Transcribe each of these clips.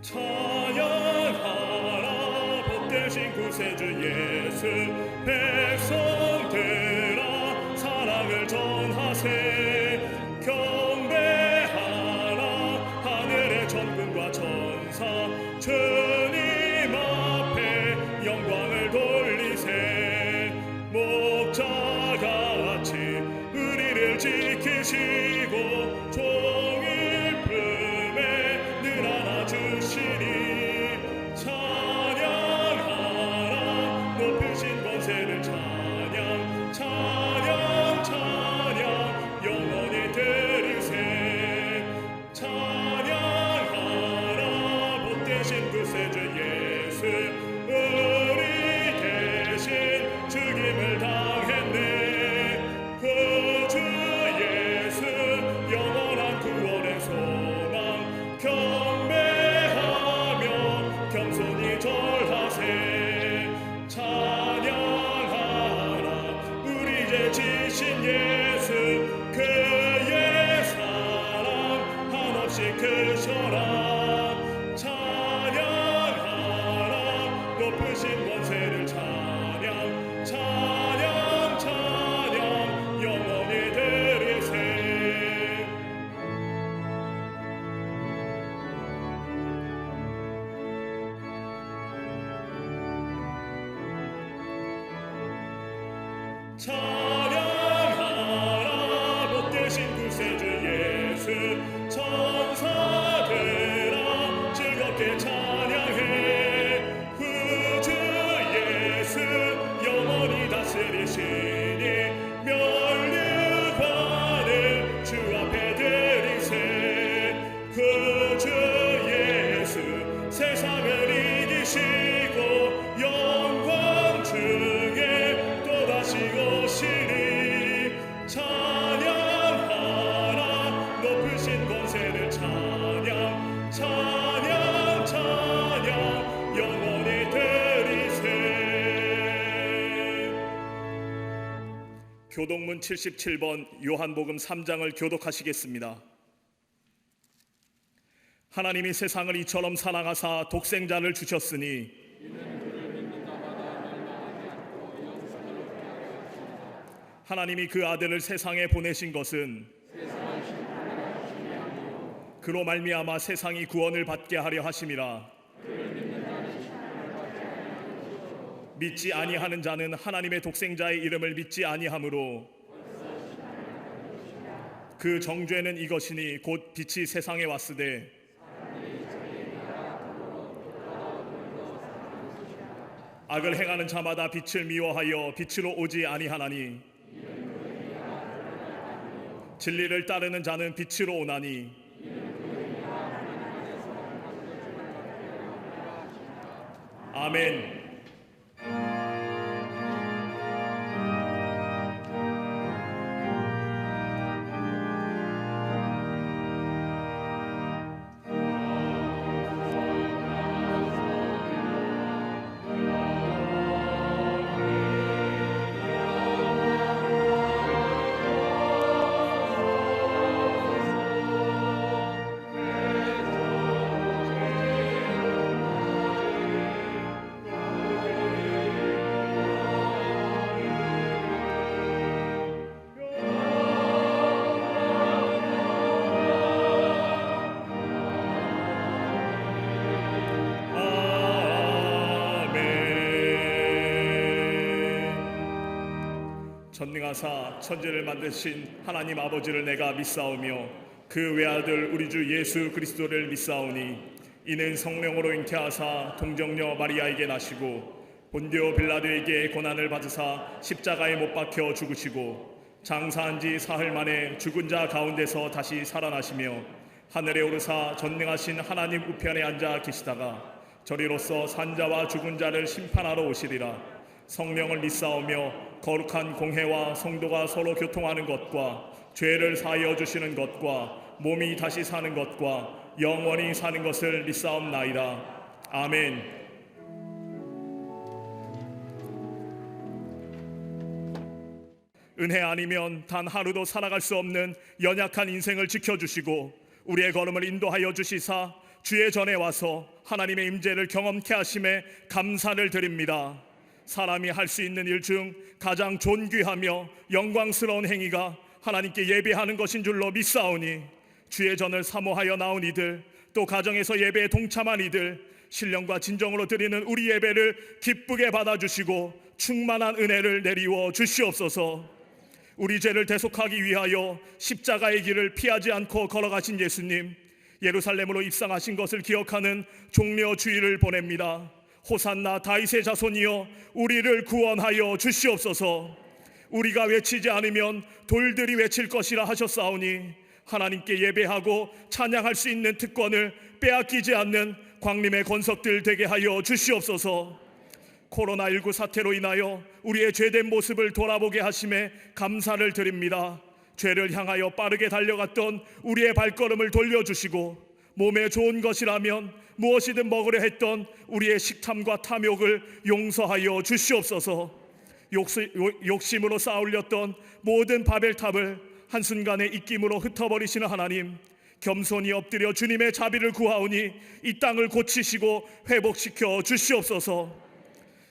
찬양하라 복되신 구세주 예수. 백성들아 사랑을 전하세. 경배하라 하늘의 천군과 천사. 주님 앞에 영광을 돌리세. 목자같이 우리를 지키시고 종일 품에 늘 안아주시니. 찬양하라 높으신 권세를 찬양. 찬양 찬양 영원히 들으세. 찬양하라 복되신 구세주 예수. 우리 대신 죽임을 당했네. 구주 예수 영원한 구원의 소망. 경배하며 겸손히 절하세. 찬양하라 우리 죄 지신 예수. 그의 사랑 한없이 크셔라. 찬양하라 높으신 권세를 찬양. 찬양 찬양 영원히 들으세. 찬양하라 복되신 구세주 예수. 천사들아 즐겁게 찬양해. 구주 예수 영원히 다스리시니. 면류관을 주 앞에 드리세. 구주 예수 세상을 이기시고 영광 중에 또다시 오시니. 찬양하라 높으신 권세를 찬양. 찬양 찬양 영원히 들으세. 교독문 77번 요한복음 3장을 교독하시겠습니다. 하나님이 세상을 이처럼 사랑하사 독생자를 주셨으니 하나님이 그 아들을 세상에 보내신 것은 그로 말미암아 세상이 구원을 받게 하려 하심이라. 믿지 아니하는 자는 하나님의 독생자의 이름을 믿지 아니하므로 그 정죄는 이것이니 곧 빛이 세상에 왔으되 악을 행하는 자마다 빛을 미워하여 빛으로 오지 아니하나니 진리를 따르는 자는 빛으로 오나니. 아멘. 전능하사 천지를 만드신 하나님 아버지를 내가 믿사오며 그 외아들 우리 주 예수 그리스도를 믿사오니 이는 성령으로 잉태하사 동정녀 마리아에게 나시고 본디오 빌라도에게 고난을 받으사 십자가에 못 박혀 죽으시고 장사한 지 사흘 만에 죽은 자 가운데서 다시 살아나시며 하늘에 오르사 전능하신 하나님 우편에 앉아 계시다가 저리로서 산자와 죽은 자를 심판하러 오시리라. 성령을 믿사오며 거룩한 공회와 성도가 서로 교통하는 것과 죄를 사하여 주시는 것과 몸이 다시 사는 것과 영원히 사는 것을 믿사옵나이다. 아멘. 은혜 아니면 단 하루도 살아갈 수 없는 연약한 인생을 지켜주시고 우리의 걸음을 인도하여 주시사 주의 전에 와서 하나님의 임재를 경험케 하심에 감사를 드립니다. 사람이 할 수 있는 일 중 가장 존귀하며 영광스러운 행위가 하나님께 예배하는 것인 줄로 믿사오니 주의 전을 사모하여 나온 이들, 또 가정에서 예배에 동참한 이들, 신령과 진정으로 드리는 우리 예배를 기쁘게 받아주시고 충만한 은혜를 내리워 주시옵소서. 우리 죄를 대속하기 위하여 십자가의 길을 피하지 않고 걸어가신 예수님, 예루살렘으로 입성하신 것을 기억하는 종려 주일을 보냅니다. 호산나 다윗의 자손이여 우리를 구원하여 주시옵소서. 우리가 외치지 않으면 돌들이 외칠 것이라 하셨사오니 하나님께 예배하고 찬양할 수 있는 특권을 빼앗기지 않는 광림의 권석들 되게 하여 주시옵소서. 코로나19 사태로 인하여 우리의 죄된 모습을 돌아보게 하심에 감사를 드립니다. 죄를 향하여 빠르게 달려갔던 우리의 발걸음을 돌려주시고 몸에 좋은 것이라면 무엇이든 먹으려 했던 우리의 식탐과 탐욕을 용서하여 주시옵소서. 욕심으로 쌓아올렸던 모든 바벨탑을 한순간에 입김으로 흩어버리시는 하나님, 겸손히 엎드려 주님의 자비를 구하오니 이 땅을 고치시고 회복시켜 주시옵소서.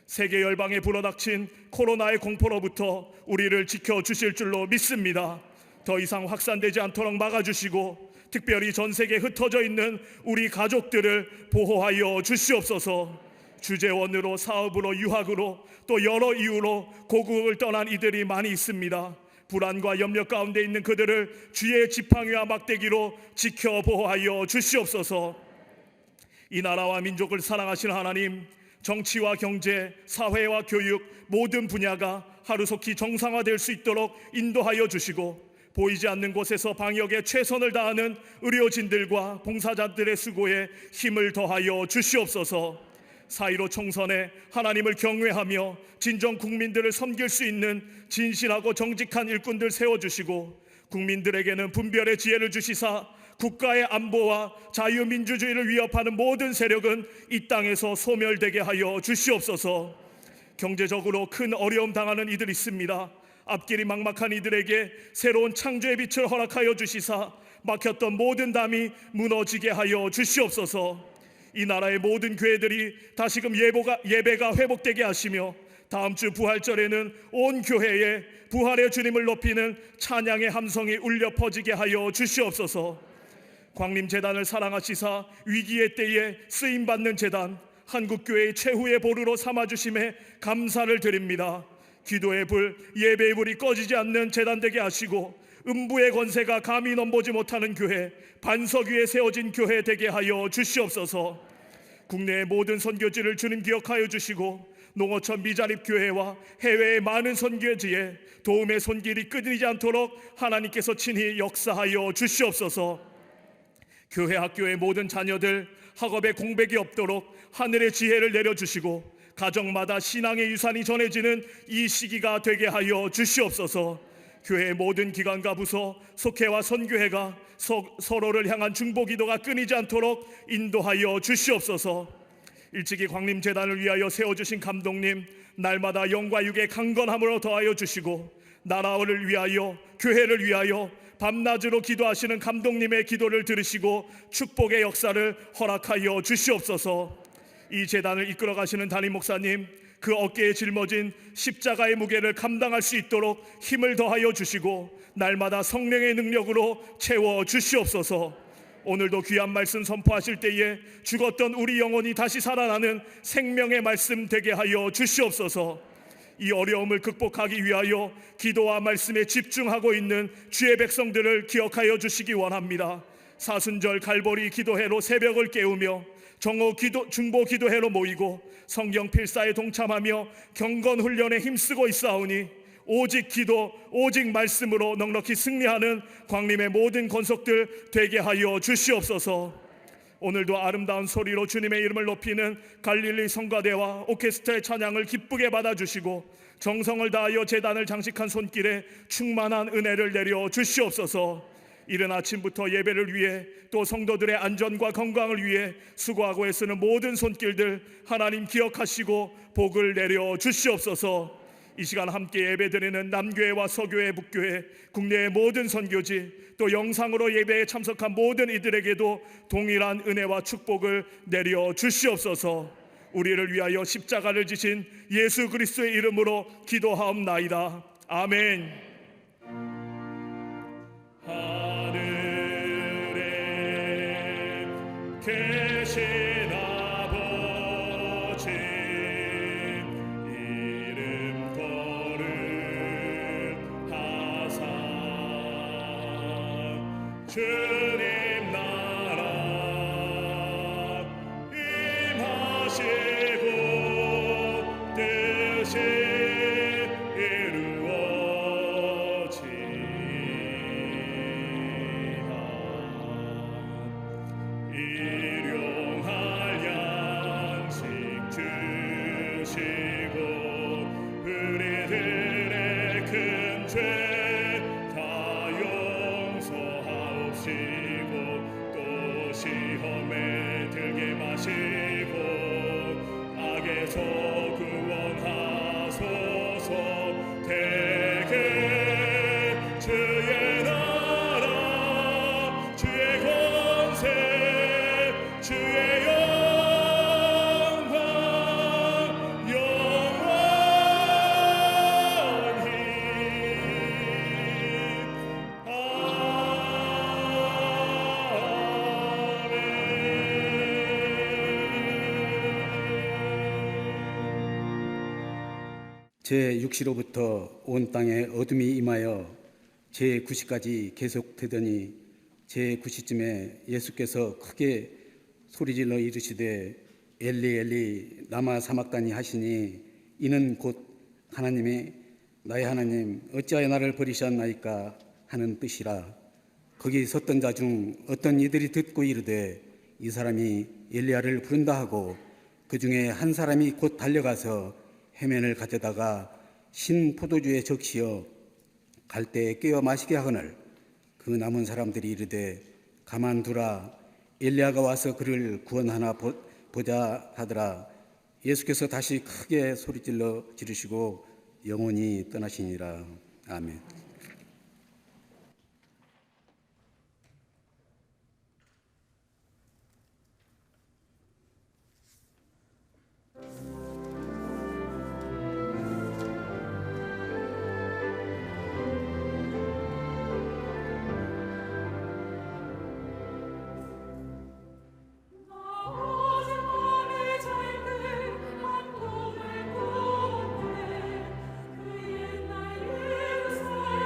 세계 열방에 불어닥친 코로나의 공포로부터 우리를 지켜주실 줄로 믿습니다. 더 이상 확산되지 않도록 막아주시고 특별히 전 세계에 흩어져 있는 우리 가족들을 보호하여 주시옵소서. 주재원으로, 사업으로, 유학으로, 또 여러 이유로 고국을 떠난 이들이 많이 있습니다. 불안과 염려 가운데 있는 그들을 주의 지팡이와 막대기로 지켜 보호하여 주시옵소서. 이 나라와 민족을 사랑하시는 하나님, 정치와 경제, 사회와 교육 모든 분야가 하루속히 정상화될 수 있도록 인도하여 주시고 보이지 않는 곳에서 방역에 최선을 다하는 의료진들과 봉사자들의 수고에 힘을 더하여 주시옵소서. 4.15 총선에 하나님을 경외하며 진정 국민들을 섬길 수 있는 진실하고 정직한 일꾼들 세워주시고 국민들에게는 분별의 지혜를 주시사 국가의 안보와 자유민주주의를 위협하는 모든 세력은 이 땅에서 소멸되게 하여 주시옵소서. 경제적으로 큰 어려움 당하는 이들이 있습니다. 앞길이 막막한 이들에게 새로운 창조의 빛을 허락하여 주시사 막혔던 모든 담이 무너지게 하여 주시옵소서. 이 나라의 모든 교회들이 다시금 예배가 회복되게 하시며 다음 주 부활절에는 온 교회에 부활의 주님을 높이는 찬양의 함성이 울려 퍼지게 하여 주시옵소서. 광림재단을 사랑하시사 위기의 때에 쓰임받는 재단, 한국교회의 최후의 보루로 삼아주심에 감사를 드립니다. 기도의 불, 예배의 불이 꺼지지 않는 재단 되게 하시고 음부의 권세가 감히 넘보지 못하는 교회, 반석 위에 세워진 교회 되게 하여 주시옵소서. 국내의 모든 선교지를 주님 기억하여 주시고 농어촌 미자립 교회와 해외의 많은 선교지에 도움의 손길이 끊이지 않도록 하나님께서 친히 역사하여 주시옵소서. 교회 학교의 모든 자녀들 학업에 공백이 없도록 하늘의 지혜를 내려주시고 가정마다 신앙의 유산이 전해지는 이 시기가 되게 하여 주시옵소서. 교회의 모든 기관과 부서, 속회와 선교회가 서로를 향한 중보기도가 끊이지 않도록 인도하여 주시옵소서. 일찍이 광림재단을 위하여 세워주신 감독님, 날마다 영과 육의 강건함으로 더하여 주시고 나라를 위하여, 교회를 위하여 밤낮으로 기도하시는 감독님의 기도를 들으시고 축복의 역사를 허락하여 주시옵소서. 이 재단을 이끌어 가시는 담임 목사님, 그 어깨에 짊어진 십자가의 무게를 감당할 수 있도록 힘을 더하여 주시고 날마다 성령의 능력으로 채워 주시옵소서. 오늘도 귀한 말씀 선포하실 때에 죽었던 우리 영혼이 다시 살아나는 생명의 말씀 되게 하여 주시옵소서. 이 어려움을 극복하기 위하여 기도와 말씀에 집중하고 있는 주의 백성들을 기억하여 주시기 원합니다. 사순절 갈보리 기도회로 새벽을 깨우며 정오 중보 기도회로 모이고 성경 필사에 동참하며 경건 훈련에 힘쓰고 있사오니 오직 기도, 오직 말씀으로 넉넉히 승리하는 광림의 모든 권속들 되게 하여 주시옵소서. 오늘도 아름다운 소리로 주님의 이름을 높이는 갈릴리 성가대와 오케스트라의 찬양을 기쁘게 받아주시고 정성을 다하여 제단을 장식한 손길에 충만한 은혜를 내려 주시옵소서. 이른 아침부터 예배를 위해 또 성도들의 안전과 건강을 위해 수고하고 애쓰는 모든 손길들 하나님 기억하시고 복을 내려 주시옵소서. 이 시간 함께 예배드리는 남교회와 서교회, 북교회, 국내의 모든 선교지, 또 영상으로 예배에 참석한 모든 이들에게도 동일한 은혜와 축복을 내려 주시옵소서. 우리를 위하여 십자가를 지신 예수 그리스도의 이름으로 기도하옵나이다. 아멘. 하늘에 계신 아버지, 이름 거룩하사 주님 나라 임하시고 뜻이 이루어지리라. 일용할 양식 주시고 우리들의 큰 죄 다 용서하옵시고 또 시험에 들게 마시고 악에서 구원하소서. 대개 주의 나라 주의 권세 주의 영광 영원히 제6시로부터 온 땅에 어둠이 임하여 제9시까지 계속되더니 제9시쯤에 예수께서 크게 소리질러 이르시되 엘리 엘리 라마 사막다니 하시니 이는 곧 하나님이 나의 하나님 어찌하여 나를 버리셨나이까 하는 뜻이라. 거기 섰던 자 중 어떤 이들이 듣고 이르되 이 사람이 엘리야를 부른다 하고 그 중에 한 사람이 곧 달려가서 해면을 가져다가 신 포도주에 적시어 갈 때에 깨어 마시게 하거늘 그 남은 사람들이 이르되 가만두라 엘리야가 와서 그를 구원하나 보자 하더라. 예수께서 다시 크게 소리질러 지르시고 영원히 떠나시니라. 아멘. 어젯밤에 잠든 한 꿈을 꿨네. 그 옛날 예루살렘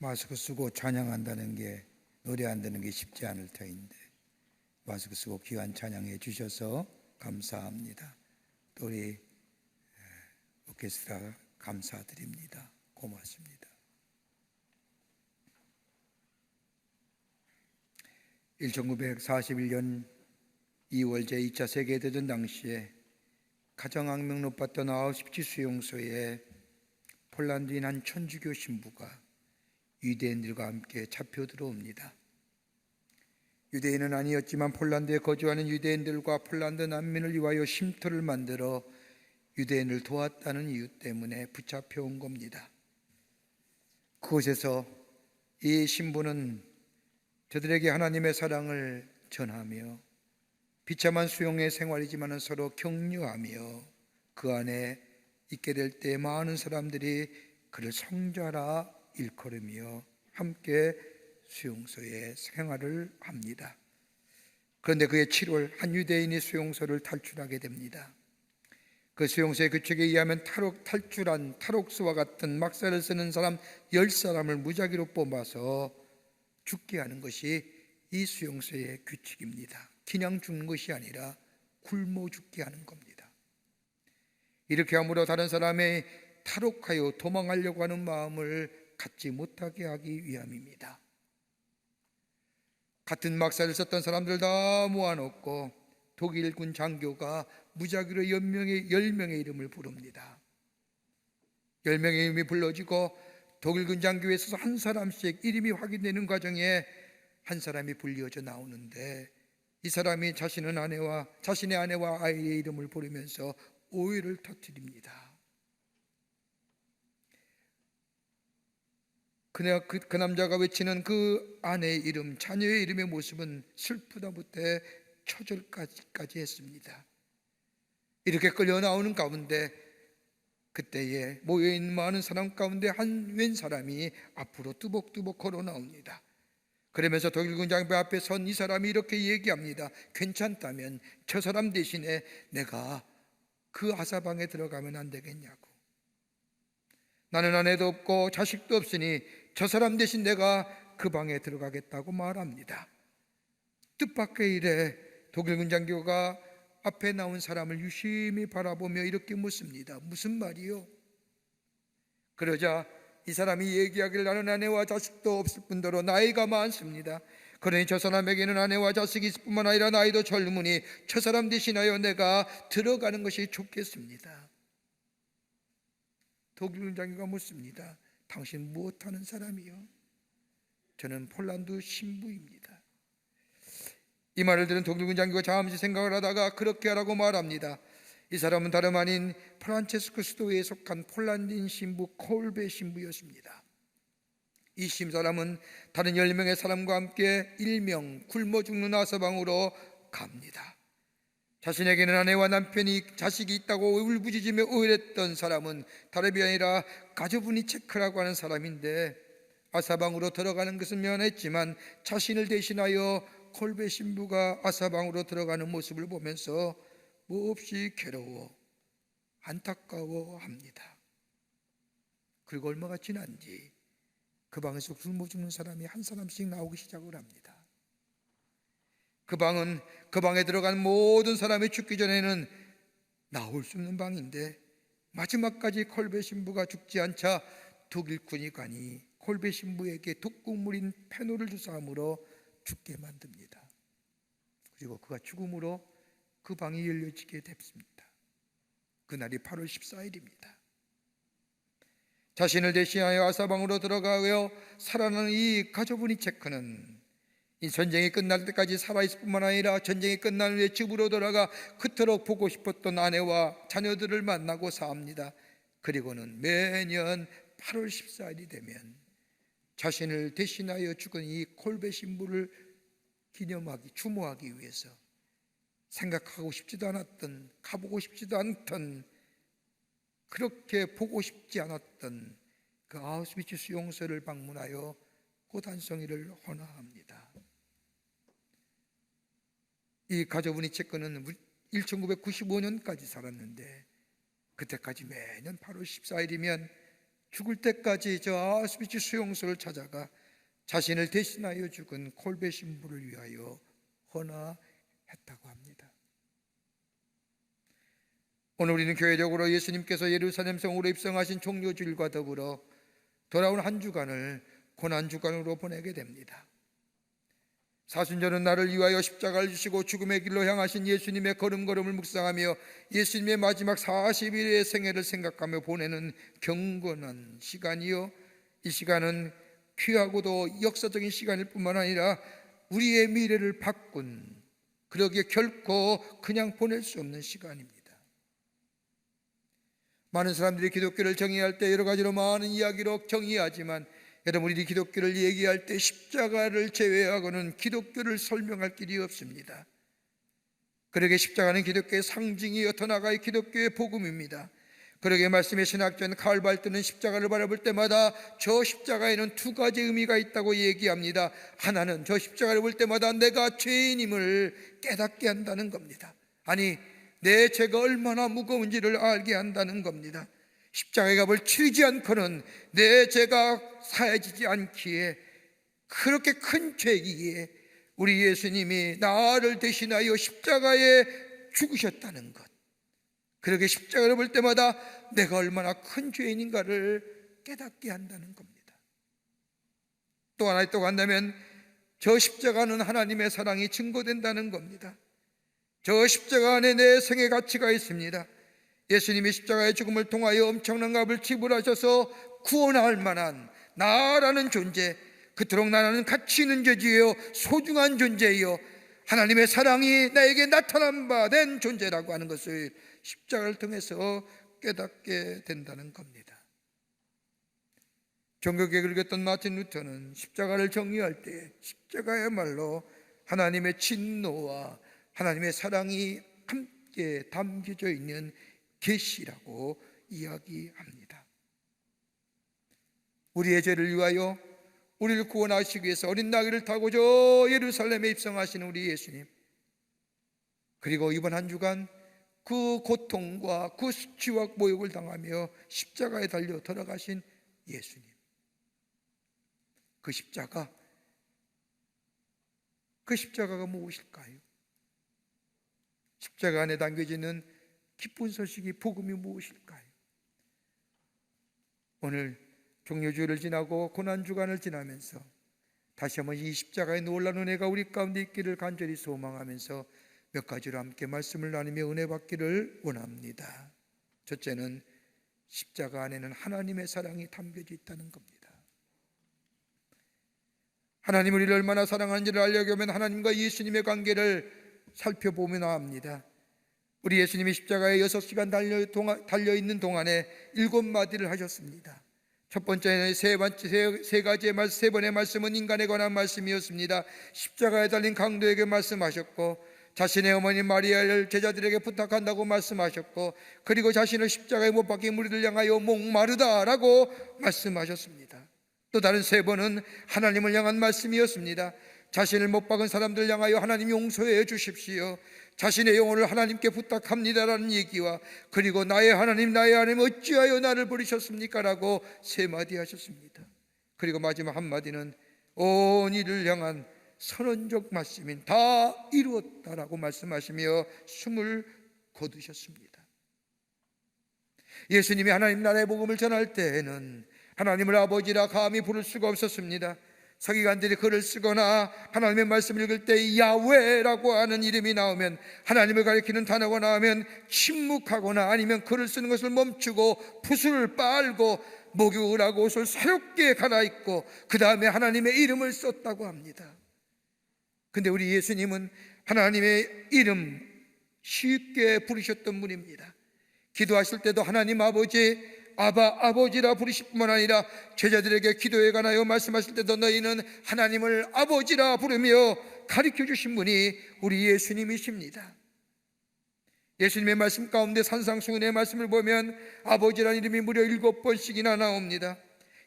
마스크 쓰고 찬양한다는 게, 노래한다는 게 쉽지 않을 터인데 마스크 쓰고 귀한 찬양해 주셔서 감사합니다. 또 우리 오케스트라 감사드립니다. 고맙습니다. 1941년 2월 제2차 세계대전 당시에 가장 악명 높았던 아우슈비츠 수용소에 폴란드인 한 천주교 신부가 유대인들과 함께 잡혀 들어옵니다. 유대인은 아니었지만 폴란드에 거주하는 유대인들과 폴란드 난민을 위하여 쉼터를 만들어 유대인을 도왔다는 이유 때문에 붙잡혀 온 겁니다. 그곳에서 이 신부는 저들에게 하나님의 사랑을 전하며 비참한 수용의 생활이지만 서로 격려하며 그 안에 있게 될 때 많은 사람들이 그를 성자라 일컬으며 함께 수용소에 생활을 합니다. 그런데 그해 7월 한 유대인이 수용소를 탈출하게 됩니다. 그 수용소의 규칙에 의하면 탈출한 탈옥수와 같은 막사를 쓰는 사람 10사람을 무작위로 뽑아서 죽게 하는 것이 이 수용소의 규칙입니다. 그냥 죽는 것이 아니라 굶어 죽게 하는 겁니다. 이렇게 함으로 다른 사람이 탈옥하여 도망하려고 하는 마음을 갖지 못하게 하기 위함입니다. 같은 막사를 썼던 사람들 다 모아놓고 독일군 장교가 무작위로 10명의 이름을 부릅니다. 10명의 이름이 불러지고 독일군 장교에 있어서 한 사람씩 이름이 확인되는 과정에 한 사람이 불려져 나오는데, 이 사람이 자신의 아내와 아이의 이름을 부르면서 오해를 터뜨립니다. 그 남자가 외치는 그 아내의 이름, 자녀의 이름의 모습은 슬프다 못해 초절까지 했습니다. 이렇게 끌려 나오는 가운데 그때에 모여있는 많은 사람 가운데 한 웬 사람이 앞으로 뚜벅뚜벅 걸어 나옵니다. 그러면서 독일군 장교 앞에 선 이 사람이 이렇게 얘기합니다. 괜찮다면 저 사람 대신에 내가 그 아사방에 들어가면 안 되겠냐고. 나는 아내도 없고 자식도 없으니 저 사람 대신 내가 그 방에 들어가겠다고 말합니다. 뜻밖의 일에 독일군 장교가 앞에 나온 사람을 유심히 바라보며 이렇게 묻습니다. 무슨 말이요? 그러자 이 사람이 얘기하길, 나는 아내와 자식도 없을 뿐더러 나이가 많습니다. 그러니 저 사람에게는 아내와 자식이 있을 뿐만 아니라 나이도 젊으니 저 사람 대신하여 내가 들어가는 것이 좋겠습니다. 독일군 장교가 묻습니다. 당신 무엇하는 사람이요? 저는 폴란드 신부입니다. 이 말을 들은 독일군 장교가 잠시 생각을 하다가 그렇게 하라고 말합니다. 이 사람은 다름 아닌 프란체스코 수도에 속한 폴란드인 신부 콜베 신부였습니다. 이 신사람은 다른 10명의 사람과 함께 일명 굶어 죽는 아서방으로 갑니다. 자신에게는 아내와 남편이 자식이 있다고 울부짖으며 오해했던 사람은 다름이 아니라 가조브니체크라고 하는 사람인데, 아사방으로 들어가는 것은 면했지만 자신을 대신하여 콜베 신부가 아사방으로 들어가는 모습을 보면서 몹시 괴로워 안타까워합니다. 그리고 얼마가 지난 뒤 그 방에서 굶어 죽는 사람이 한 사람씩 나오기 시작을 합니다. 그 방은 그 방에 들어간 모든 사람이 죽기 전에는 나올 수 없는 방인데, 마지막까지 콜베 신부가 죽지 않자 독일군이 가니 콜베 신부에게 독극물인 페놀을 주사함으로 죽게 만듭니다. 그리고 그가 죽음으로 그 방이 열려지게 됐습니다. 그날이 8월 14일입니다. 자신을 대신하여 아사방으로 들어가며 살아나는 이 가조브니체크는 이 전쟁이 끝날 때까지 살아있을 뿐만 아니라 전쟁이 끝난 후에 집으로 돌아가 그토록 보고 싶었던 아내와 자녀들을 만나고 삽니다. 그리고는 매년 8월 14일이 되면 자신을 대신하여 죽은 이 콜베 신부를 추모하기 위해서 생각하고 싶지도 않았던, 가보고 싶지도 않던, 그렇게 보고 싶지 않았던 그 아우슈비츠 수용소를 방문하여 꽃한송이를 헌화합니다. 이 가조브니체크는 1995년까지 살았는데, 그때까지 매년 8월 14일이면 죽을 때까지 저 아우슈비츠 수용소를 찾아가 자신을 대신하여 죽은 콜베 신부를 위하여 헌화했다고 합니다. 오늘 우리는 교회적으로 예수님께서 예루살렘 성으로 입성하신 종료주일과 더불어 돌아온 한 주간을 고난주간으로 보내게 됩니다. 사순절은 나를 위하여 십자가를 지시고 죽음의 길로 향하신 예수님의 걸음걸음을 묵상하며 예수님의 마지막 40일의 생애를 생각하며 보내는 경건한 시간이요, 이 시간은 귀하고도 역사적인 시간일 뿐만 아니라 우리의 미래를 바꾼, 그러기에 결코 그냥 보낼 수 없는 시간입니다. 많은 사람들이 기독교를 정의할 때 여러 가지로 많은 이야기로 정의하지만 여러분, 우리 기독교를 얘기할 때 십자가를 제외하고는 기독교를 설명할 길이 없습니다. 그러기에 십자가는 기독교의 상징이요, 더 나아가 기독교의 복음입니다. 그러기에 말씀의 신학자인 칼 발트는 십자가를 바라볼 때마다 저 십자가에는 두 가지 의미가 있다고 얘기합니다. 하나는 저 십자가를 볼 때마다 내가 죄인임을 깨닫게 한다는 겁니다. 아니, 내 죄가 얼마나 무거운지를 알게 한다는 겁니다. 십자가의 값을 치르지 않고는 내 죄가 사해지지 않기에, 그렇게 큰 죄이기에 우리 예수님이 나를 대신하여 십자가에 죽으셨다는 것, 그렇게 십자가를 볼 때마다 내가 얼마나 큰 죄인인가를 깨닫게 한다는 겁니다. 또 하나 또 간다면 저 십자가는 하나님의 사랑이 증거된다는 겁니다. 저 십자가 안에 내 생의 가치가 있습니다. 예수님이 십자가의 죽음을 통하여 엄청난 값을 지불하셔서 구원할 만한 나라는 존재, 그토록 나라는 가치 있는 존재요, 소중한 존재요, 하나님의 사랑이 나에게 나타난 바 된 존재라고 하는 것을 십자가를 통해서 깨닫게 된다는 겁니다. 종교개혁을 겪었던 마틴 루터는 십자가를 정의할 때 십자가야말로 하나님의 진노와 하나님의 사랑이 함께 담겨져 있는 계시라고 이야기합니다. 우리의 죄를 위하여 우리를 구원하시기 위해서 어린 나귀를 타고 저 예루살렘에 입성하시는 우리 예수님, 그리고 이번 한 주간 그 고통과 그 수치와 모욕을 당하며 십자가에 달려 돌아가신 예수님, 그 십자가가 무엇일까요? 십자가 안에 담겨지는 기쁜 소식이, 복음이 무엇일까요? 오늘 종료주일을 지나고 고난주간을 지나면서 다시 한번 이 십자가의 놀라운 은혜가 우리 가운데 있기를 간절히 소망하면서 몇 가지로 함께 말씀을 나누며 은혜 받기를 원합니다. 첫째는 십자가 안에는 하나님의 사랑이 담겨져 있다는 겁니다. 하나님 우리를 얼마나 사랑하는지를 알려고 하면 하나님과 예수님의 관계를 살펴보면 합니다. 우리 예수님이 십자가에 6시간 달려있는 동안에 7마디를 하셨습니다. 첫 번째는 세 번의 말씀은 인간에 관한 말씀이었습니다. 십자가에 달린 강도에게 말씀하셨고, 자신의 어머니 마리아를 제자들에게 부탁한다고 말씀하셨고, 그리고 자신을 십자가에 못 박힌 무리를 향하여 목마르다라고 말씀하셨습니다. 또 다른 세 번은 하나님을 향한 말씀이었습니다. 자신을 못 박은 사람들 향하여 하나님 용서해 주십시오, 자신의 영혼을 하나님께 부탁합니다라는 얘기와, 그리고 나의 하나님 어찌하여 나를 버리셨습니까? 라고 세 마디 하셨습니다. 그리고 마지막 한마디는 온 이를 향한 선언적 말씀인 다 이루었다라고 말씀하시며 숨을 거두셨습니다. 예수님이 하나님 나라의 복음을 전할 때에는 하나님을 아버지라 감히 부를 수가 없었습니다. 서기관들이 글을 쓰거나 하나님의 말씀을 읽을 때 야훼라고 하는 이름이 나오면, 하나님을 가리키는 단어가 나오면 침묵하거나 아니면 글을 쓰는 것을 멈추고 붓을 빨고 목욕을 하고 옷을 새롭게 갈아입고 그 다음에 하나님의 이름을 썼다고 합니다. 근데 우리 예수님은 하나님의 이름 쉽게 부르셨던 분입니다. 기도하실 때도 하나님 아버지, 아버지라 부르실 뿐만 아니라 제자들에게 기도에 관하여 말씀하실 때도 너희는 하나님을 아버지라 부르며 가르쳐 주신 분이 우리 예수님이십니다. 예수님의 말씀 가운데 산상수훈의 말씀을 보면 아버지라는 이름이 무려 7번씩이나 나옵니다.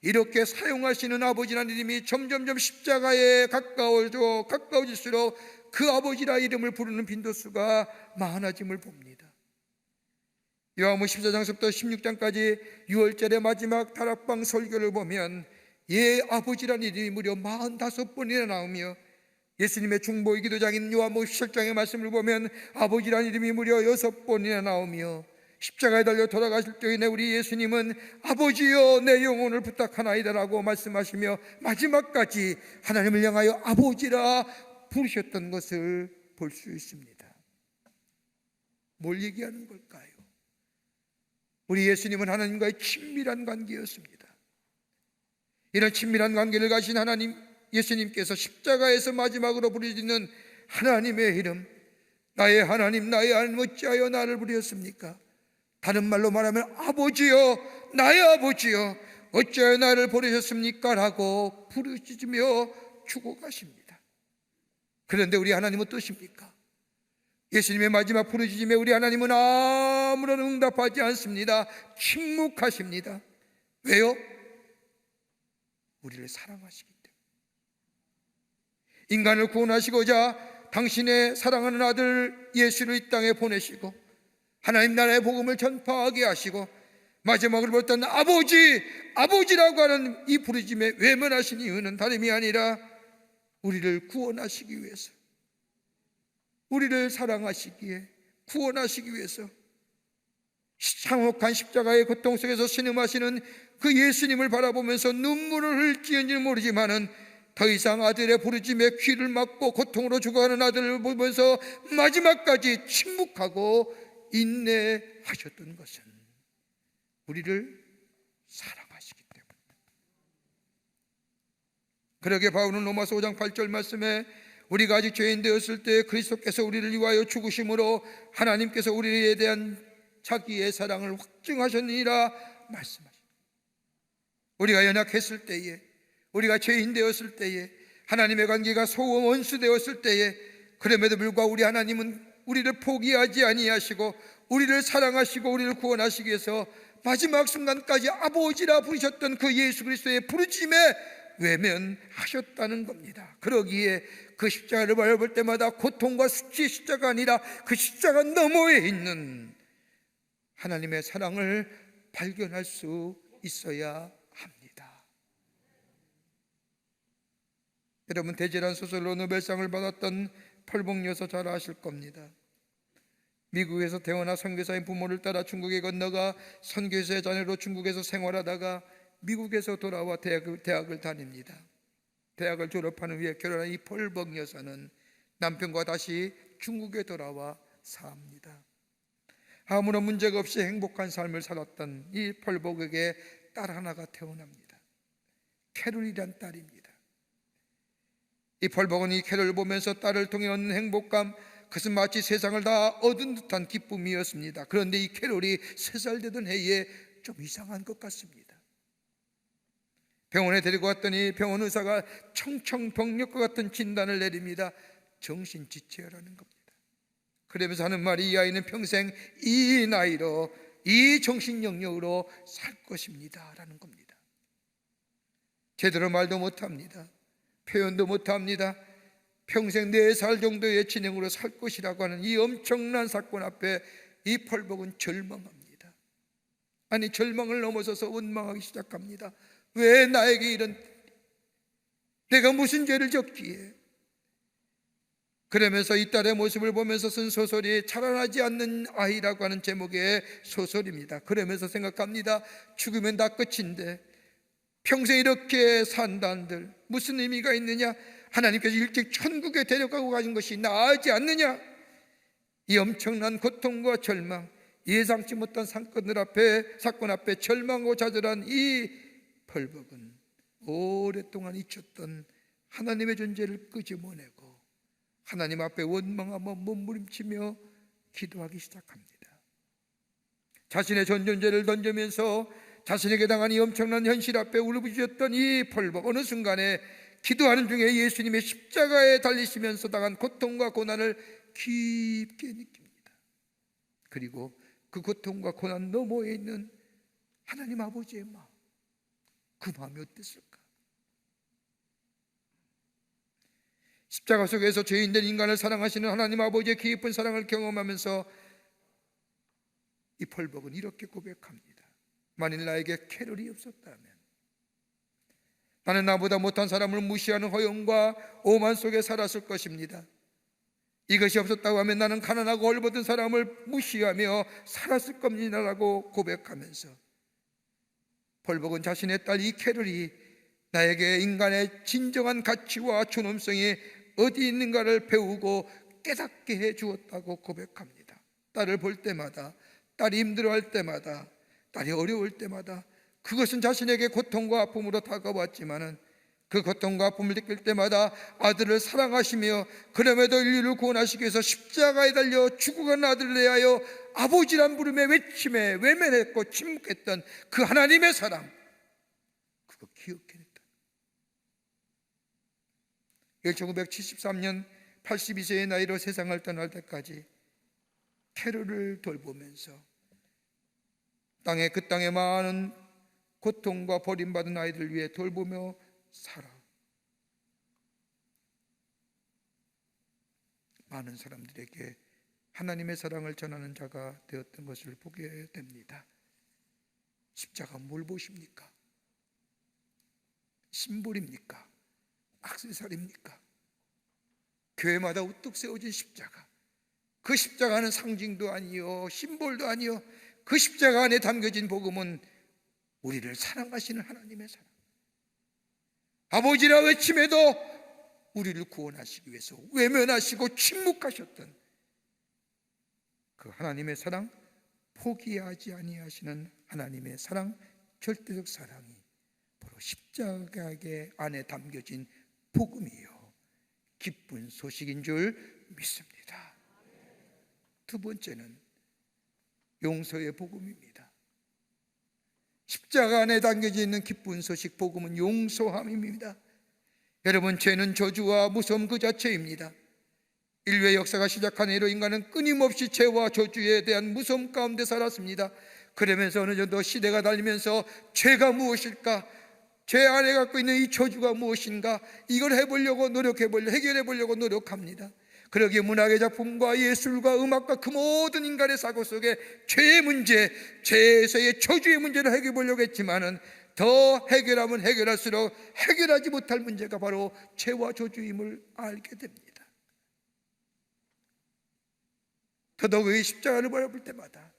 이렇게 사용하시는 아버지라는 이름이 점점점 십자가에 가까워질수록 그 아버지라 이름을 부르는 빈도수가 많아짐을 봅니다. 요한복음 14장부터 16장까지 6월절의 마지막 다락방 설교를 보면 예 아버지란 이름이 무려 45번이나 나오며, 예수님의 중보의 기도장인 요한복음 17장의 말씀을 보면 아버지란 이름이 무려 6번이나 나오며, 십자가에 달려 돌아가실 때에 우리 예수님은 아버지여 내 영혼을 부탁하나이다라고 말씀하시며 마지막까지 하나님을 향하여 아버지라 부르셨던 것을 볼 수 있습니다. 뭘 얘기하는 걸까요? 우리 예수님은 하나님과의 친밀한 관계였습니다. 이런 친밀한 관계를 가진 하나님 예수님께서 십자가에서 마지막으로 부르짖는 하나님의 이름, 나의 하나님 나의 하나님 어찌하여 나를 부르셨습니까? 다른 말로 말하면 아버지여 나의 아버지여 어찌하여 나를 버리셨습니까? 라고 부르짖으며 죽어가십니다. 그런데 우리 하나님은 어떠십니까? 예수님의 마지막 부르짖음에 우리 하나님은 아무런 응답하지 않습니다. 침묵하십니다. 왜요? 우리를 사랑하시기 때문에. 인간을 구원하시고자 당신의 사랑하는 아들 예수를 이 땅에 보내시고 하나님 나라의 복음을 전파하게 하시고 마지막으로 부르던 아버지라고 하는 이 부르짖음에 외면하신 이유는 다름이 아니라 우리를 구원하시기 위해서, 우리를 사랑하시기에 구원하시기 위해서 참혹한 십자가의 고통 속에서 신음하시는 그 예수님을 바라보면서 눈물을 흘릴지는 모르지만은 더 이상 아들의 부르짖음에 귀를 막고 고통으로 죽어가는 아들을 보면서 마지막까지 침묵하고 인내하셨던 것은 우리를 사랑하시기 때문입니다. 그러게 바울은 로마서 5장 8절 말씀에 우리가 아직 죄인 되었을 때 그리스도께서 우리를 위하여 죽으심으로 하나님께서 우리에 대한 자기의 사랑을 확증하셨느니라 말씀하십니다. 우리가 연약했을 때에, 우리가 죄인 되었을 때에, 하나님의 관계가 소원 원수 되었을 때에, 그럼에도 불구하고 우리 하나님은 우리를 포기하지 아니하시고 우리를 사랑하시고 우리를 구원하시기 위해서 마지막 순간까지 아버지라 부르셨던 그 예수 그리스도의 부르짖음에 외면하셨다는 겁니다. 그러기에 그 십자가를 바라볼 때마다 고통과 수치의 십자가 아니라 그 십자가 너머에 있는 하나님의 사랑을 발견할 수 있어야 합니다. 여러분, 대제란 소설로 노벨상을 받았던 펄봉 여서 잘 아실 겁니다. 미국에서 태어나 선교사인 부모를 따라 중국에 건너가 선교사의 자녀로 중국에서 생활하다가 미국에서 돌아와 대학을 다닙니다. 대학을 졸업한 후에 결혼한 이 펄봉 여사는 남편과 다시 중국에 돌아와 삽니다. 아무런 문제가 없이 행복한 삶을 살았던 이 펄봉에게 딸 하나가 태어납니다. 캐롤이란 딸입니다. 이 펄봉은 이 캐롤을 보면서 딸을 통해 얻는 행복감, 그것은 마치 세상을 다 얻은 듯한 기쁨이었습니다. 그런데 이 캐롤이 3살 되던 해에 좀 이상한 것 같습니다. 병원에 데리고 갔더니 병원 의사가 청청병력과 같은 진단을 내립니다. 정신지체라는 겁니다. 그러면서 하는 말이 이 아이는 평생 이 나이로 이 정신영역으로 살 것입니다 라는 겁니다. 제대로 말도 못합니다. 표현도 못합니다. 평생 4살 정도의 진행으로 살 것이라고 하는 이 엄청난 사건 앞에 이 펄봉은 절망합니다. 아니, 절망을 넘어서서 원망하기 시작합니다. 왜 나에게 이런, 내가 무슨 죄를 졌기에? 그러면서 이 딸의 모습을 보면서 쓴 소설이 자라나지 않는 아이라고 하는 제목의 소설입니다. 그러면서 생각합니다. 죽으면 다 끝인데 평생 이렇게 산다는들 무슨 의미가 있느냐? 하나님께서 일찍 천국에 데려가고 가신 것이 나아지 않느냐? 이 엄청난 고통과 절망, 예상치 못한 사건 앞에 절망하고 좌절한 이 펄봉은 오랫동안 잊혔던 하나님의 존재를 끄집어내고 하나님 앞에 원망하며 몸부림치며 기도하기 시작합니다. 자신의 전 존재를 던지면서 자신에게 당한 이 엄청난 현실 앞에 울부짖었던 이 펄봉, 어느 순간에 기도하는 중에 예수님의 십자가에 달리시면서 당한 고통과 고난을 깊게 느낍니다. 그리고 그 고통과 고난 너머에 있는 하나님 아버지의 마음, 그 마음이 어땠을까? 십자가 속에서 죄인된 인간을 사랑하시는 하나님 아버지의 깊은 사랑을 경험하면서 이 벌복은 이렇게 고백합니다. 만일 나에게 캐럴이 없었다면 나는 나보다 못한 사람을 무시하는 허영과 오만 속에 살았을 것입니다. 이것이 없었다고 하면 나는 가난하고 헐벗은 사람을 무시하며 살았을 겁니다라고 고백하면서 벌복은 자신의 딸 이 캐럴이 나에게 인간의 진정한 가치와 존엄성이 어디 있는가를 배우고 깨닫게 해 주었다고 고백합니다. 딸을 볼 때마다, 딸이 힘들어할 때마다, 딸이 어려울 때마다 그것은 자신에게 고통과 아픔으로 다가왔지만은 그 고통과 아픔을 느낄 때마다 아들을 사랑하시며 그럼에도 인류를 구원하시기 위해서 십자가에 달려 죽어간 아들을 대하여 아버지란 부름에 외침에 외면했고 침묵했던 그 하나님의 사랑, 그거 기억해냈다. 1973년 82세의 나이로 세상을 떠날 때까지 캐럴을 돌보면서 그 땅에 많은 고통과 버림받은 아이들을 위해 돌보며 살아 많은 사람들에게 하나님의 사랑을 전하는 자가 되었던 것을 보게 됩니다. 십자가 뭘 보십니까? 심볼입니까? 액세서리입니까? 교회마다 우뚝 세워진 십자가, 그 십자가는 상징도 아니요 심볼도 아니요 그 십자가 안에 담겨진 복음은 우리를 사랑하시는 하나님의 사랑, 아버지라 외침에도 우리를 구원하시기 위해서 외면하시고 침묵하셨던 그 하나님의 사랑, 포기하지 아니하시는 하나님의 사랑, 절대적 사랑이 바로 십자가 안에 담겨진 복음이요 기쁜 소식인 줄 믿습니다. 두 번째는 용서의 복음입니다. 십자가 안에 담겨져 있는 기쁜 소식 복음은 용서함입니다. 여러분, 죄는 저주와 무서움 그 자체입니다. 인류의 역사가 시작한 이후로 인간은 끊임없이 죄와 저주에 대한 무서움 가운데 살았습니다. 그러면서 어느 정도 시대가 달리면서 죄가 무엇일까? 죄 안에 갖고 있는 이 저주가 무엇인가? 이걸 해결해보려고 노력합니다. 그러기에 문학의 작품과 예술과 음악과 그 모든 인간의 사고 속에 죄의 문제, 죄에서의 저주의 문제를 해결해보려고 했지만은 더 해결하면 해결할수록 해결하지 못할 문제가 바로 죄와 저주임을 알게 됩니다. 더더욱 이 십자가를 바라볼 때마다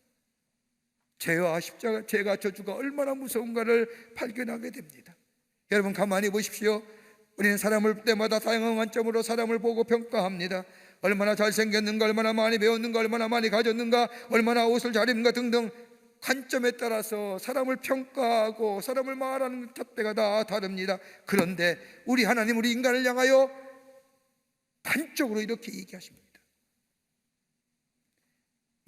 죄와 십자가, 죄가 저주가 얼마나 무서운가를 발견하게 됩니다. 여러분, 가만히 보십시오. 우리는 사람을 볼 때마다 다양한 관점으로 사람을 보고 평가합니다. 얼마나 잘생겼는가, 얼마나 많이 배웠는가, 얼마나 많이 가졌는가, 얼마나 옷을 잘 입는가 등등 관점에 따라서 사람을 평가하고 사람을 말하는 잣대가 다 다릅니다. 그런데 우리 하나님, 우리 인간을 향하여 단적으로 이렇게 얘기하십니다.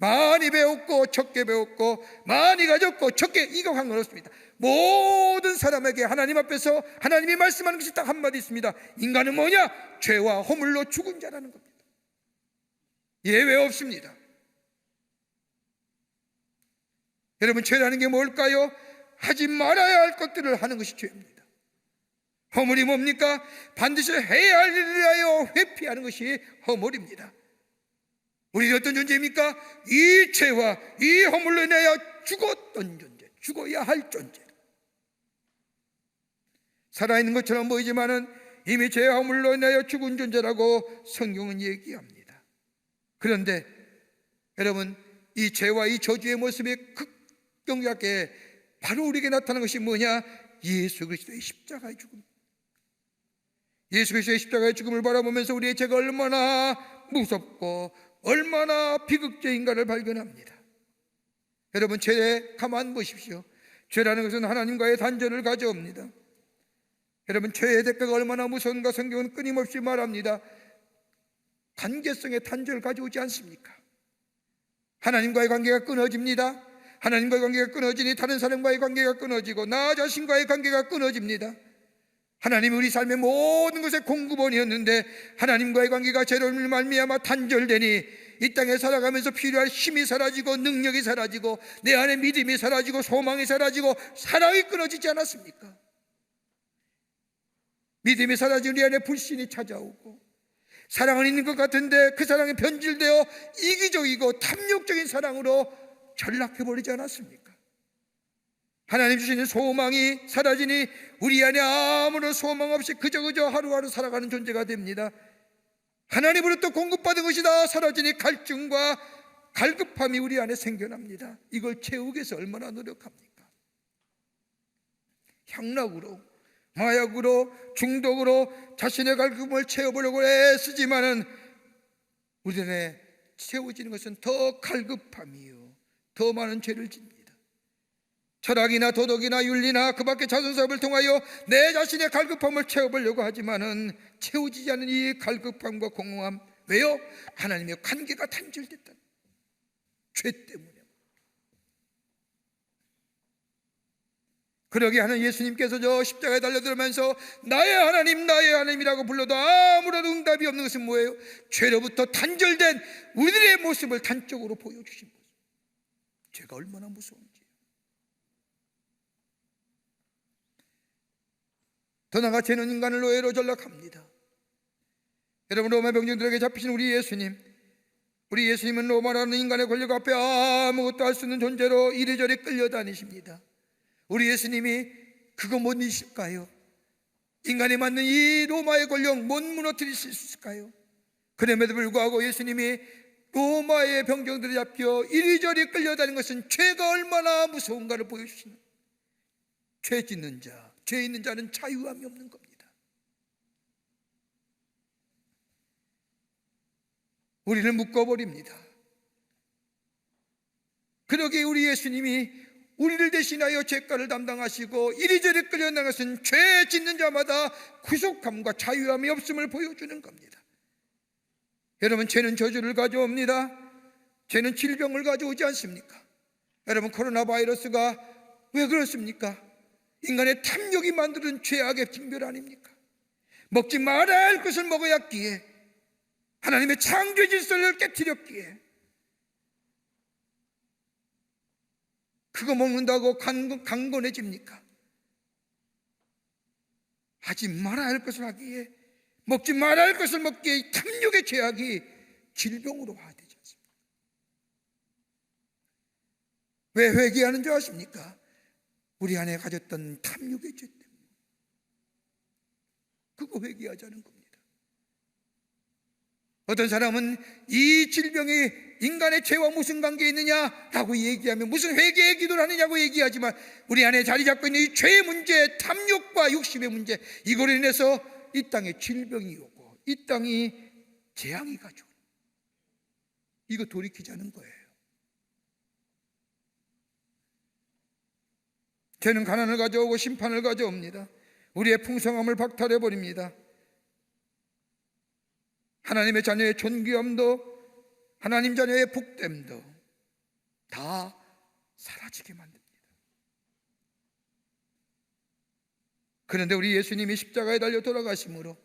많이 배웠고 적게 배웠고 많이 가졌고 적게, 이거 상관없습니다. 모든 사람에게 하나님 앞에서 하나님이 말씀하는 것이 딱 한마디 있습니다. 인간은 뭐냐? 죄와 허물로 죽은 자라는 겁니다. 예외 없습니다. 여러분, 죄라는 게 뭘까요? 하지 말아야 할 것들을 하는 것이 죄입니다. 허물이 뭡니까? 반드시 해야 할 일을 하여 회피하는 것이 허물입니다. 우리는 어떤 존재입니까? 이 죄와 이 허물로 인하여 죽었던 존재, 죽어야 할 존재. 살아있는 것처럼 보이지만은 이미 죄와 허물로 인하여 죽은 존재라고 성경은 얘기합니다. 그런데 여러분, 이 죄와 이 저주의 모습이 극경하게 바로 우리에게 나타나는 것이 뭐냐? 예수 그리스도의 십자가의 죽음. 예수 그리스도의 십자가의 죽음을 바라보면서 우리의 죄가 얼마나 무섭고 얼마나 비극적인가를 발견합니다. 여러분, 죄에 가만 보십시오. 죄라는 것은 하나님과의 단절을 가져옵니다. 여러분, 죄의 대가가 얼마나 무서운가 성경은 끊임없이 말합니다. 관계성의 단절을 가져오지 않습니까? 하나님과의 관계가 끊어집니다. 하나님과의 관계가 끊어지니 다른 사람과의 관계가 끊어지고 나 자신과의 관계가 끊어집니다. 하나님이 우리 삶의 모든 것의 공급원이었는데 하나님과의 관계가 죄로 말미암아 단절되니 이 땅에 살아가면서 필요한 힘이 사라지고 능력이 사라지고 내 안에 믿음이 사라지고 소망이 사라지고 사랑이 끊어지지 않았습니까? 믿음이 사라진 우리 안에 불신이 찾아오고 사랑은 있는 것 같은데 그 사랑이 변질되어 이기적이고 탐욕적인 사랑으로 전락해버리지 않았습니까? 하나님 주시는 소망이 사라지니 우리 안에 아무런 소망 없이 그저 하루하루 살아가는 존재가 됩니다. 하나님으로부터 공급받은 것이 다 사라지니 갈증과 갈급함이 우리 안에 생겨납니다. 이걸 채우기 위해서 얼마나 노력합니까? 향락으로, 마약으로, 중독으로 자신의 갈급함을 채워보려고 애쓰지만은 우리 안에 채워지는 것은 더 갈급함이요, 더 많은 죄를 짓니다. 철학이나 도덕이나 윤리나 그 밖의 자선사업을 통하여 내 자신의 갈급함을 채워보려고 하지만은 채워지지 않는 이 갈급함과 공허함, 왜요? 하나님의 관계가 단절됐다. 죄 때문에. 그러게 하는 예수님께서 저 십자가에 달려들면서 나의 하나님, 나의 하나님이라고 불러도 아무런 응답이 없는 것은 뭐예요? 죄로부터 단절된 우리들의 모습을 단적으로 보여주신 거죠. 죄가 얼마나 무서운지. 더 나아가 죄는 인간을 노예로 전락합니다. 여러분, 로마 병정들에게 잡히신 우리 예수님은 로마라는 인간의 권력 앞에 아무것도 할 수 없는 존재로 이리저리 끌려다니십니다. 우리 예수님이 그거 못 이실까요? 인간에 맞는 이 로마의 권력 못 무너뜨릴 수 있을까요? 그럼에도 불구하고 예수님이 로마의 병정들에 잡혀 이리저리 끌려다니는 것은 죄가 얼마나 무서운가를 보여주시는, 죄 짓는 자, 죄 있는 자는 자유함이 없는 겁니다. 우리를 묶어버립니다. 그러기에 우리 예수님이 우리를 대신하여 죄가를 담당하시고 이리저리 끌려나는 것은 죄 짓는 자마다 구속함과 자유함이 없음을 보여주는 겁니다. 여러분, 죄는 저주를 가져옵니다. 죄는 질병을 가져오지 않습니까? 여러분, 코로나 바이러스가 왜 그렇습니까? 인간의 탐욕이 만드는 죄악의 징별 아닙니까? 먹지 말아야 할 것을 먹어야기에, 하나님의 창조 질서를 깨뜨렸기에, 그거 먹는다고 강건해집니까? 하지 말아야 할 것을 하기에, 먹지 말아야 할 것을 먹기에 탐욕의 죄악이 질병으로 화되지 않습니까? 왜 회개하는 줄 아십니까? 우리 안에 가졌던 탐욕의 죄 때문에. 그거 회개하자는 겁니다. 어떤 사람은 이 질병이 인간의 죄와 무슨 관계 있느냐라고 얘기하면 무슨 회개의 기도를 하느냐고 얘기하지만, 우리 안에 자리 잡고 있는 이 죄의 문제, 탐욕과 욕심의 문제, 이거로 인해서 이 땅에 질병이 오고 이 땅이 재앙이 가져오는, 이거 돌이키자는 거예요. 죄는 가난을 가져오고 심판을 가져옵니다. 우리의 풍성함을 박탈해버립니다. 하나님의 자녀의 존귀함도, 하나님 자녀의 복됨도 다 사라지게 만듭니다. 그런데 우리 예수님이 십자가에 달려 돌아가심으로,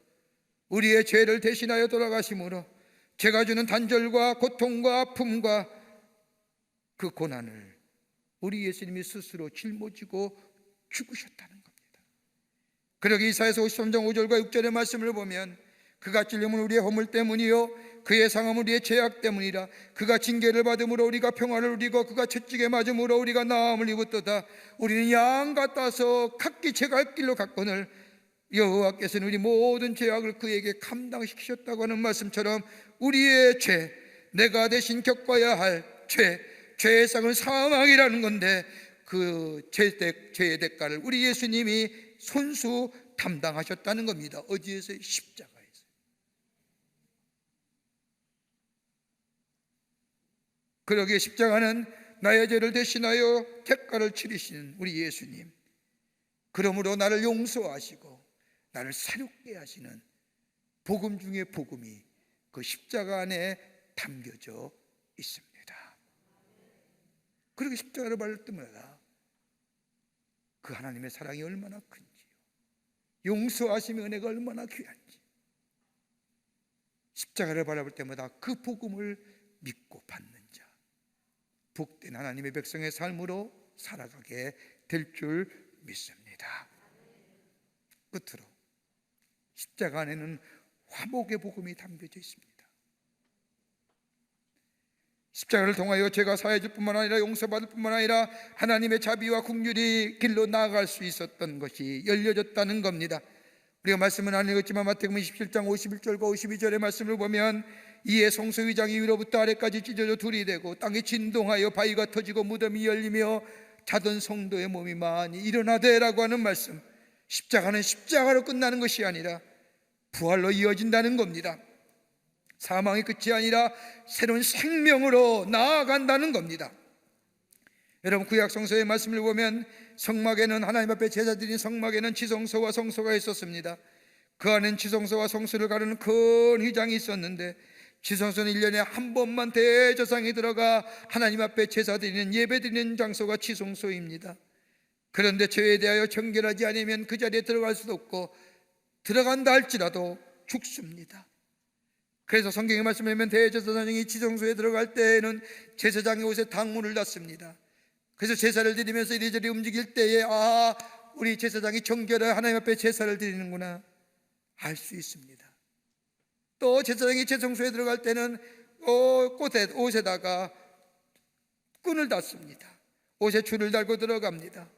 우리의 죄를 대신하여 돌아가심으로 죄가 주는 단절과 고통과 아픔과 그 고난을 우리 예수님이 스스로 짊어지고 죽으셨다는 겁니다. 그러기 이사야서 53장 5절과 6절의 말씀을 보면, 그가 찔림은 우리의 허물 때문이요 그의 상함은 우리의 죄악 때문이라. 그가 징계를 받음으로 우리가 평화를 누리고 그가 채찍에 맞음으로 우리가 나음을 입었도다. 우리는 양 같아서 각기 제 갈 길로 갔거늘 여호와께서는 우리 모든 죄악을 그에게 감당시키셨다고 하는 말씀처럼, 우리의 죄, 내가 대신 겪어야 할 죄의 상은 사망이라는 건데, 그 죄의 대가를 우리 예수님이 손수 담당하셨다는 겁니다. 어디에서? 십자가에서. 그러기에 십자가는 나의 죄를 대신하여 대가를 치르신 우리 예수님, 그러므로 나를 용서하시고 나를 새롭게 하시는 복음 중의 복음이 그 십자가 안에 담겨져 있습니다. 그렇게 십자가를 밟을 때마다 그 하나님의 사랑이 얼마나 큰지요, 용서하심의 은혜가 얼마나 귀한지, 십자가를 바라볼 때마다 그 복음을 믿고 받는 자, 복된 하나님의 백성의 삶으로 살아가게 될 줄 믿습니다. 끝으로 십자가 안에는 화목의 복음이 담겨져 있습니다. 십자가를 통하여 죄가 사해질 뿐만 아니라 용서받을 뿐만 아니라 하나님의 자비와 긍휼이 길로 나아갈 수 있었던 것이 열려졌다는 겁니다. 우리가 말씀은 안 읽었지만 마태복음 27장 51절과 52절의 말씀을 보면 이에 성소 위장이 위로부터 아래까지 찢어져 둘이 되고 땅이 진동하여 바위가 터지고 무덤이 열리며 자던 성도의 몸이 많이 일어나되라고 하는 말씀. 십자가는 십자가로 끝나는 것이 아니라 부활로 이어진다는 겁니다. 사망의 끝이 아니라 새로운 생명으로 나아간다는 겁니다. 여러분, 구약 성서의 말씀을 보면 성막에는 하나님 앞에 제사드린 성막에는 지성소와 성소가 있었습니다. 그 안엔 지성소와 성소를 가르는 큰 휘장이 있었는데 지성소는 1년에 한 번만 대제사장이 들어가 하나님 앞에 제사드리는 예배드리는 장소가 지성소입니다. 그런데 죄에 대하여 정결하지 않으면 그 자리에 들어갈 수도 없고 들어간다 할지라도 죽습니다. 그래서 성경의 말씀을 보면 대제사장이 지성소에 들어갈 때에는 제사장의 옷에 당문을 닫습니다. 그래서 제사를 드리면서 이리저리 움직일 때에 우리 제사장이 정결하여 하나님 앞에 제사를 드리는구나 알 수 있습니다. 또 제사장이 지성소에 들어갈 때는 옷에다가 끈을 닫습니다. 옷에 줄을 달고 들어갑니다.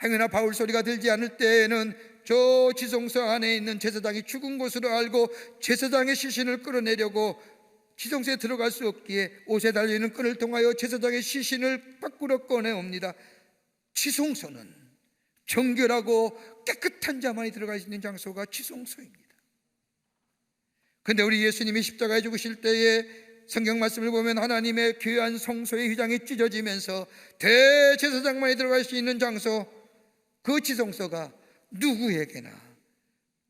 행여나 바울 소리가 들지 않을 때에는 저 지성소 안에 있는 제사장이 죽은 것으로 알고 제사장의 시신을 끌어내려고 지성소에 들어갈 수 없기에 옷에 달려있는 끈을 통하여 제사장의 시신을 밖으로 꺼내옵니다. 지성소는 정결하고 깨끗한 자만이 들어갈 수 있는 장소가 지성소입니다. 그런데 우리 예수님이 십자가에 죽으실 때에 성경 말씀을 보면 하나님의 귀한 성소의 휘장이 찢어지면서 대제사장만이 들어갈 수 있는 장소, 그 지성소가 누구에게나,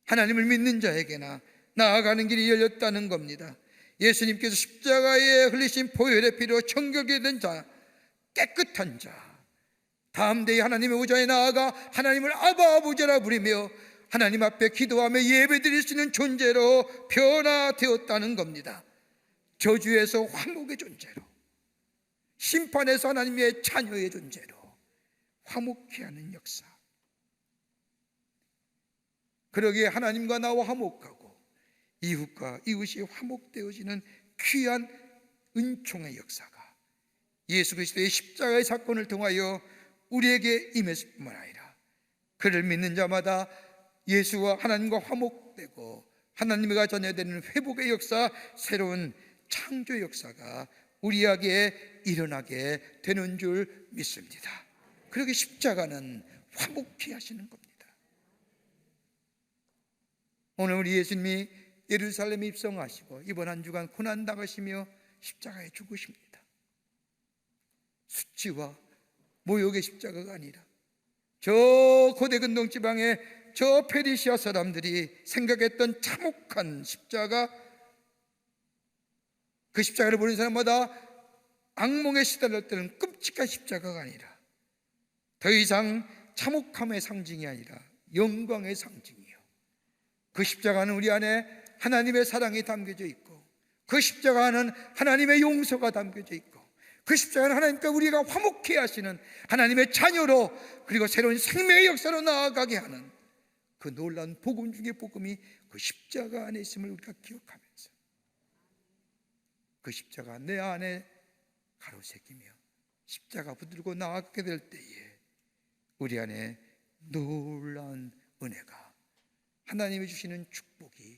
하나님을 믿는 자에게나 나아가는 길이 열렸다는 겁니다. 예수님께서 십자가에 흘리신 보혈의 피로 정결이 된 자, 깨끗한 자, 다음 대에 하나님의 보좌에 나아가 하나님을 아바 아버지라 부리며 하나님 앞에 기도하며 예배드릴 수 있는 존재로 변화되었다는 겁니다. 저주에서 화목의 존재로, 심판에서 하나님의 자녀의 존재로 화목케 하는 역사. 그러기에 하나님과 나와 화목하고 이웃과 이웃이 화목되어지는 귀한 은총의 역사가 예수 그리스도의 십자가의 사건을 통하여 우리에게 임했을 뿐만 아니라 그를 믿는 자마다 예수와 하나님과 화목되고 하나님과 자녀되는 회복의 역사, 새로운 창조의 역사가 우리에게 일어나게 되는 줄 믿습니다. 그렇게 십자가는 화목케 하시는 겁니다. 오늘 우리 예수님이 예루살렘에 입성하시고 이번 한 주간 고난당하시며 십자가에 죽으십니다. 수치와 모욕의 십자가가 아니라 저 고대 근동 지방의 저 페르시아 사람들이 생각했던 참혹한 십자가, 그 십자가를 보는 사람마다 악몽에 시달릴 때는 끔찍한 십자가가 아니라 더 이상 참혹함의 상징이 아니라 영광의 상징이요, 그 십자가는 우리 안에 하나님의 사랑이 담겨져 있고 그 십자가는 하나님의 용서가 담겨져 있고 그 십자가는 하나님과 우리가 화목케 하시는 하나님의 자녀로, 그리고 새로운 생명의 역사로 나아가게 하는 그 놀라운 복음 중의 복음이 그 십자가 안에 있음을 우리가 기억하면서 그 십자가 내 안에 가로새기며 십자가 붙들고 나아가게 될 때에 우리 안에 놀라운 은혜가, 하나님이 주시는 축복이,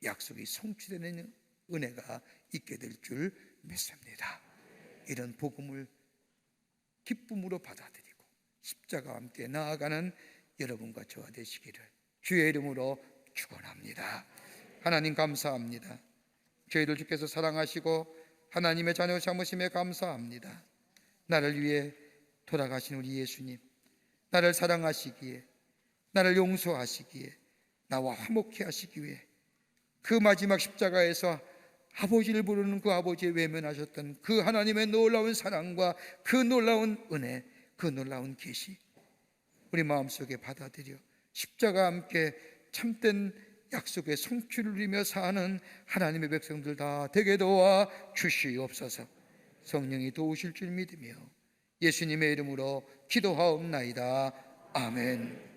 약속이 성취되는 은혜가 있게 될 줄 믿습니다. 이런 복음을 기쁨으로 받아들이고 십자가와 함께 나아가는 여러분과 저와 되시기를 주의 이름으로 축원합니다. 하나님 감사합니다. 저희들 주께서 사랑하시고 하나님의 자녀 삼으심에 감사합니다. 나를 위해 돌아가신 우리 예수님, 나를 사랑하시기에, 나를 용서하시기에, 나와 화목케 하시기 위해 그 마지막 십자가에서 아버지를 부르는 그 아버지의 외면하셨던 그 하나님의 놀라운 사랑과 그 놀라운 은혜, 그 놀라운 계시 우리 마음속에 받아들여 십자가와 함께 참된 약속의 성취를 누리며 사는 하나님의 백성들 다 되게 도와 주시옵소서. 성령이 도우실 줄 믿으며 예수님의 이름으로 기도하옵나이다. 아멘.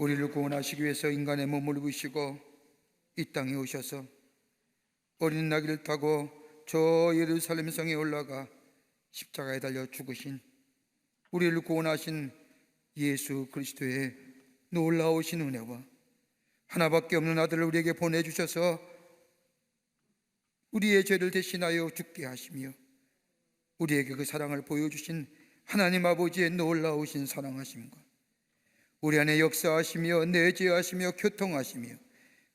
우리를 구원하시기 위해서 인간의 몸을 입으시고 이 땅에 오셔서 어린 나귀를 타고 저 예루살렘 성에 올라가 십자가에 달려 죽으신 우리를 구원하신 예수 그리스도의 놀라우신 은혜와 하나밖에 없는 아들을 우리에게 보내주셔서 우리의 죄를 대신하여 죽게 하시며 우리에게 그 사랑을 보여주신 하나님 아버지의 놀라우신 사랑하심과 우리 안에 역사하시며 내재하시며 교통하시며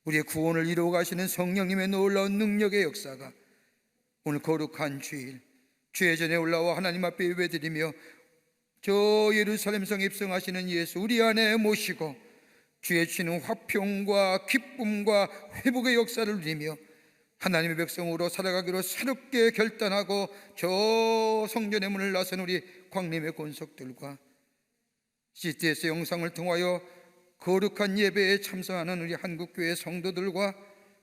우리의 구원을 이루어 가시는 성령님의 놀라운 능력의 역사가 오늘 거룩한 주일 주의 전에 올라와 하나님 앞에 예배드리며 저 예루살렘 성에 입성하시는 예수 우리 안에 모시고 주의 주시는 화평과 기쁨과 회복의 역사를 누리며 하나님의 백성으로 살아가기로 새롭게 결단하고 저 성전의 문을 나선 우리 광림의 권속들과 CTS 영상을 통하여 거룩한 예배에 참석하는 우리 한국교회 성도들과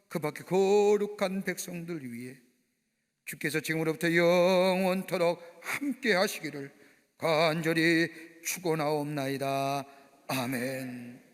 그 밖에 거룩한 백성들 위해 주께서 지금으로부터 영원토록 함께 하시기를 간절히 축원하옵나이다. 아멘.